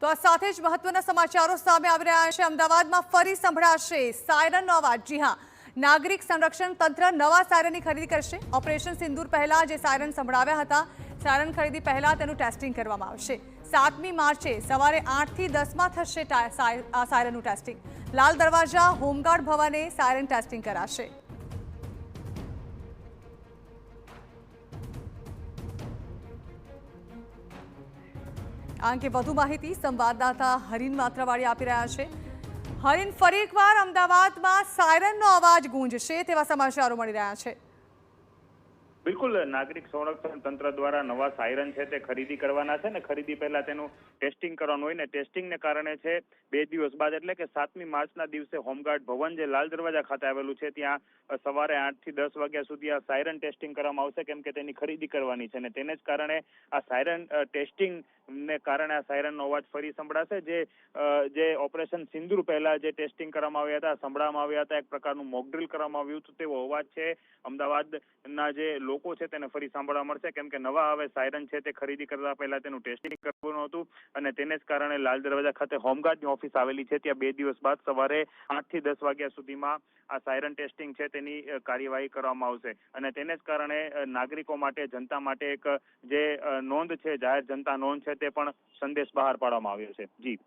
તો આ સાથે જ મહત્વના સમાચારો સામે આવી રહ્યા છે। અમદાવાદમાં ફરી સંભળાશે સાયરનનો અવાજ। જી હા, નાગરિક સંરક્ષણ તંત્ર નવા સાયરનની ખરીદી કરશે। ઓપરેશન સિંદૂર પહેલા જે સાયરન સંભળાવ્યા હતા, સાયરન ખરીદી પહેલા તેનું ટેસ્ટિંગ કરવામાં આવશે। 7મી માર્ચે સવારે 8 થી 10માં થશે આ સાયરનનું testing. Lal Darwaja home guard ભવને siren testing કરાશે। આ અંગે વધુ માહિતી સંવાદદાતા હરીન માત્રાવાળી આપી રહ્યા છે। હરીન, ફરી એકવાર અમદાવાદમાં સાયરનનો અવાજ ગુંજશે તેવા સમાચારો મળી રહ્યા છે। બિલકુલ, નાગરિક સંરક્ષણ તંત્ર દ્વારા નવા સાયરન છે તે ખરીદી કરવાના છે ને ખરીદી પહેલા તેનું ટેસ્ટિંગ કરવાનું હોય ને ટેસ્ટિંગને કારણે છે 2 દિવસ બાદ એટલે કે 7મી માર્ચના દિવસે હોમગાર્ડ ભવન જે લાલ દરવાજા ખાતે આવેલું છે ત્યાં સવારે 8 થી 10 વાગ્યા સુધી આ સાયરન ટેસ્ટિંગ કરવામાં આવશે, કેમ કે તેની ખરીદી કરવાની છે ને તેને જ કારણે આ સાયરન ટેસ્ટિંગ ને કારણે આ સાયરનનો અવાજ ફરી સંભળાશે। જે ઓપરેશન સિંદૂર પહેલા જે ટેસ્ટિંગ કરવામાં આવ્યા હતા, સંભળાવવામાં આવ્યા હતા, એક પ્રકારનું મોકડ્રીલ કરવામાં આવ્યું હતું તેવો અવાજ છે અમદાવાદના જે લોકો છે તેને ફરી સાંભળવા મળશે, કેમ કે નવા હવે સાયરન છે તે ખરીદી કરતા પહેલા તેનું ટેસ્ટિંગ કરવાનું હતું અને તેને જ કારણે લાલ દરવાજા ખાતે હોમગાર્ડની ઓફિસ આવેલી છે ત્યાં 2 દિવસ બાદ સવારે 8 થી 10 વાગ્યા સુધીમાં આ સાયરન ટેસ્ટિંગ છે તેની કાર્યવાહી કરવામાં આવશે અને તેને જ કારણે નાગરિકો માટે, જનતા માટે એક જે નોંધ છે, જાહેર જનતા નોંધ છે તે પણ સંદેશ બહાર પાડવામાં આવ્યો છે। જી।